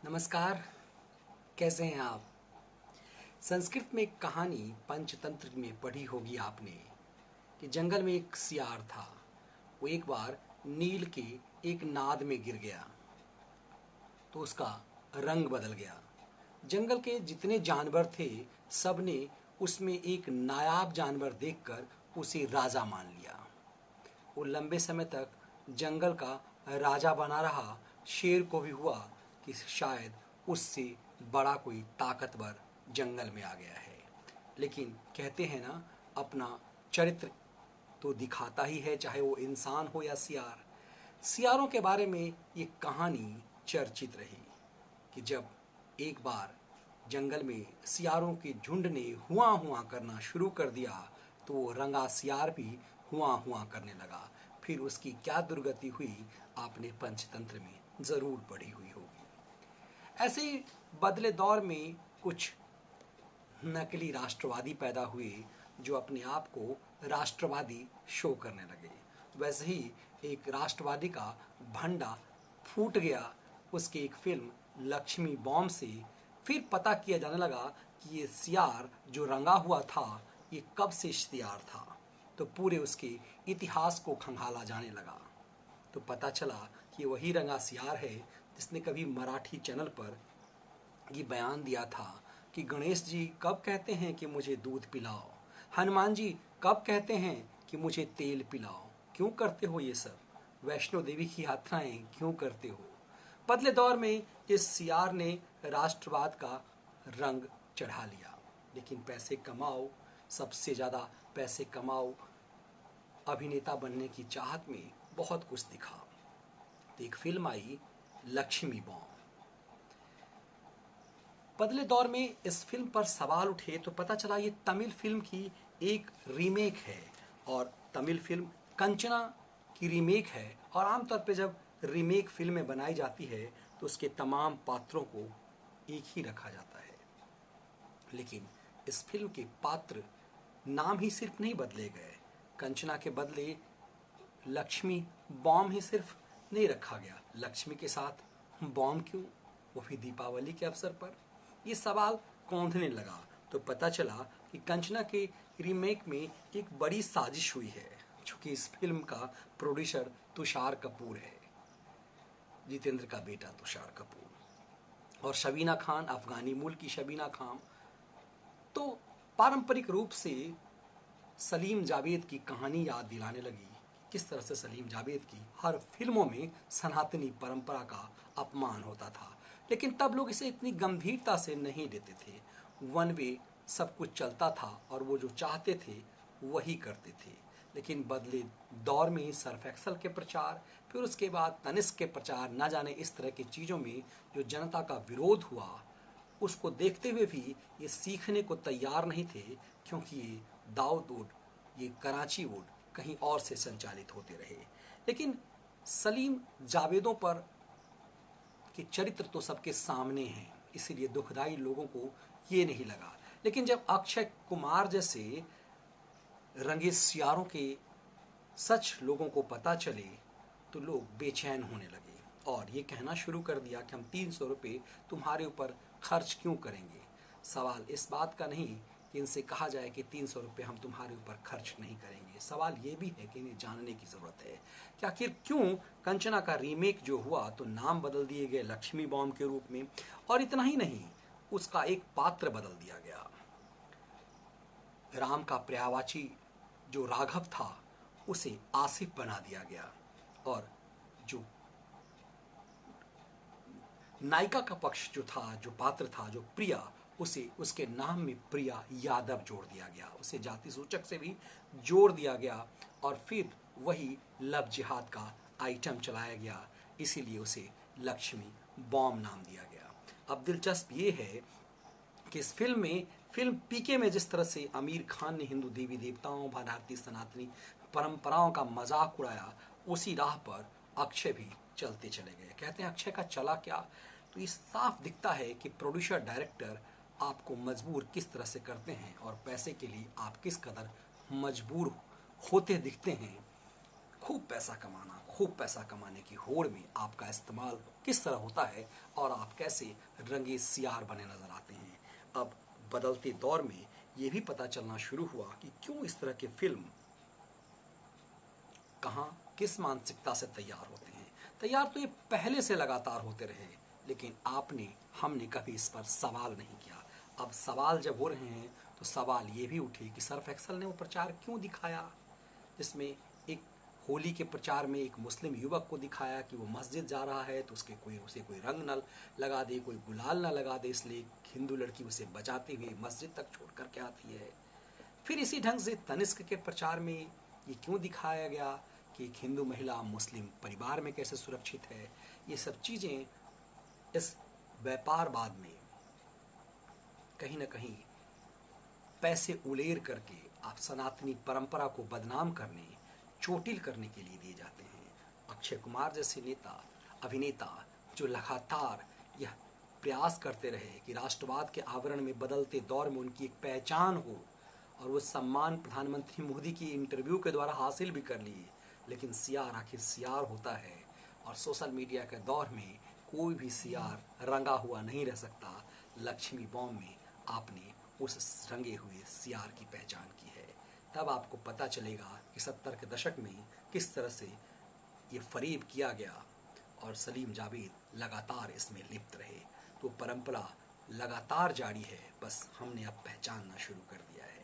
नमस्कार। कैसे हैं आप? संस्कृत में एक कहानी पंचतंत्र में पढ़ी होगी आपने कि जंगल में एक सियार था। वो एक बार नील के एक नाद में गिर गया तो उसका रंग बदल गया। जंगल के जितने जानवर थे सब ने उसमें एक नायाब जानवर देखकर उसे राजा मान लिया। वो लंबे समय तक जंगल का राजा बना रहा। शेर को भी हुआ कि शायद उससे बड़ा कोई ताकतवर जंगल में आ गया है। लेकिन कहते हैं ना, अपना चरित्र तो दिखाता ही है, चाहे वो इंसान हो या सियार। सियारों के बारे में ये कहानी चर्चित रही कि जब एक बार जंगल में सियारों के झुंड ने हुआ हुआ करना शुरू कर दिया तो वो रंगा सियार भी हुआ हुआ करने लगा। फिर उसकी क्या दुर्गति हुई आपने पंचतंत्र में जरूर पढ़ी हुई होगी। ऐसे ही बदले दौर में कुछ नकली राष्ट्रवादी पैदा हुए जो अपने आप को राष्ट्रवादी शो करने लगे। वैसे ही एक राष्ट्रवादी का भंडा फूट गया उसकी एक फिल्म लक्ष्मी बॉम्ब से। फिर पता किया जाने लगा कि ये सियार जो रंगा हुआ था ये कब से सियार था, तो पूरे उसके इतिहास को खंगाला जाने लगा। तो पता चला कि वही रंगा सियार है जिसने कभी मराठी चैनल पर ये बयान दिया था कि गणेश जी कब कहते हैं कि मुझे दूध पिलाओ, हनुमान जी कब कहते हैं कि मुझे तेल पिलाओ, क्यों करते हो ये सब, वैष्णो देवी की यात्राएं क्यों करते हो। बदले दौर में इस सियार ने राष्ट्रवाद का रंग चढ़ा लिया। लेकिन पैसे कमाओ, सबसे ज़्यादा पैसे कमाओ, अभिनेता बनने की चाहत में बहुत कुछ दिखा। तो एक फिल्म आई लक्ष्मी बॉम्ब। बदले दौर में इस फिल्म पर सवाल उठे तो पता चला ये तमिल फिल्म की एक रीमेक है और तमिल फिल्म कंचना की रीमेक है। और आमतौर पे जब रीमेक फिल्में बनाई जाती है तो उसके तमाम पात्रों को एक ही रखा जाता है। लेकिन इस फिल्म के पात्र नाम ही सिर्फ नहीं बदले गए, कंचना के बदले लक्ष्मी बॉम्ब ही सिर्फ नहीं रखा गया। लक्ष्मी के साथ बॉम्ब क्यों, वो भी दीपावली के अवसर पर। ये सवाल कौंधने लगा तो पता चला कि कंचना के रीमेक में एक बड़ी साजिश हुई है, चूंकि इस फिल्म का प्रोड्यूसर तुषार कपूर है, जितेंद्र का बेटा तुषार कपूर, और शबीना खान अफगानी मूल की शबीना खान। तो पारंपरिक रूप से सलीम जावेद की कहानी याद दिलाने लगी। किस तरह से सलीम जावेद की हर फिल्मों में सनातनी परंपरा का अपमान होता था, लेकिन तब लोग इसे इतनी गंभीरता से नहीं लेते थे। वन वे सब कुछ चलता था और वो जो चाहते थे वही करते थे। लेकिन बदले दौर में सर्फ एक्सल के प्रचार, फिर उसके बाद तनिष्क के प्रचार, न जाने इस तरह की चीज़ों में जो जनता का विरोध हुआ, उसको देखते हुए भी ये सीखने को तैयार नहीं थे, क्योंकि ये दाऊद वुड, ये कराची वुड कहीं और से संचालित होते रहे। लेकिन सलीम जावेदों पर के चरित्र तो सबके सामने हैं, इसीलिए दुखदाई लोगों को ये नहीं लगा। लेकिन जब अक्षय कुमार जैसे रंगे सियारों के सच लोगों को पता चले तो लोग बेचैन होने लगे और ये कहना शुरू कर दिया कि हम 300 रुपये तुम्हारे ऊपर खर्च क्यों करेंगे। सवाल इस बात का नहीं कि इनसे कहा जाए कि 300 रुपये हम तुम्हारे ऊपर खर्च नहीं करेंगे। सवाल ये भी है कि इन्हें जानने की ज़रूरत है कि आखिर क्यों कंचना का रीमेक जो हुआ तो नाम बदल दिए गए लक्ष्मी बॉम्ब के रूप में, और इतना ही नहीं, उसका एक पात्र बदल दिया गया। राम का पर्यायवाची जो राघव था उसे आसिफ बना दिया गया और जो नायिका का पक्ष जो था, जो पात्र था, जो प्रिया, उसे उसके नाम में प्रिया यादव जोड़ दिया गया, उसे जाति सूचक से भी जोड़ दिया गया और फिर वही लव जिहाद का आइटम चलाया गया, इसीलिए उसे लक्ष्मी बॉम्ब नाम दिया गया। अब दिलचस्प ये है कि इस फिल्म पीके में जिस तरह से आमिर खान ने हिंदू देवी देवताओं, भारतीय सनातनी परंपराओं का मजाक उड़ाया, उसी राह पर अक्षय भी चलते चले गए। कहते हैं अक्षय का चला क्या, तो ये साफ दिखता है कि प्रोड्यूसर डायरेक्टर आपको मजबूर किस तरह से करते हैं और पैसे के लिए आप किस कदर मजबूर होते दिखते हैं। खूब पैसा कमाना, खूब पैसा कमाने की होड़ में आपका इस्तेमाल किस तरह होता है और आप कैसे रंगे सियार बने नजर आते हैं। अब बदलते दौर में ये भी पता चलना शुरू हुआ कि क्यों इस तरह की फिल्म कहाँ किस मानसिकता से तैयार होते हैं। तैयार तो ये पहले से लगातार होते रहे, लेकिन हमने कभी इस पर सवाल नहीं किया। अब सवाल जब हो रहे हैं तो सवाल ये भी उठे कि सर्फ एक्सल ने वो प्रचार क्यों दिखाया जिसमें एक होली के प्रचार में एक मुस्लिम युवक को दिखाया कि वो मस्जिद जा रहा है तो उसे कोई रंग न लगा दे, कोई गुलाल न लगा दे, इसलिए हिंदू लड़की उसे बचाते हुए मस्जिद तक छोड़ करके आती है। फिर इसी ढंग से तनिष्क के प्रचार में ये क्यों दिखाया गया कि एक हिंदू महिला मुस्लिम परिवार में कैसे सुरक्षित है। ये सब चीज़ें इस व्यापारवाद में कहीं ना कहीं पैसे उलेर करके आप सनातनी परंपरा को बदनाम करने, चोटिल करने के लिए दिए जाते हैं। अक्षय कुमार जैसे अभिनेता जो लगातार यह प्रयास करते रहे कि राष्ट्रवाद के आवरण में बदलते दौर में उनकी एक पहचान हो, और वो सम्मान प्रधानमंत्री मोदी की इंटरव्यू के द्वारा हासिल भी कर लिए, लेकिन सियार आखिर सियार होता है और सोशल मीडिया के दौर में कोई भी सियार रंगा हुआ नहीं रह सकता। लक्ष्मी बॉम्ब में आपने उस रंगे हुए सियार की पहचान की है। तब आपको पता चलेगा कि 70 के दशक में किस तरह से ये फरेब किया गया और सलीम जावेद लगातार इसमें लिप्त रहे। तो परंपरा लगातार जारी है, बस हमने अब पहचानना शुरू कर दिया है।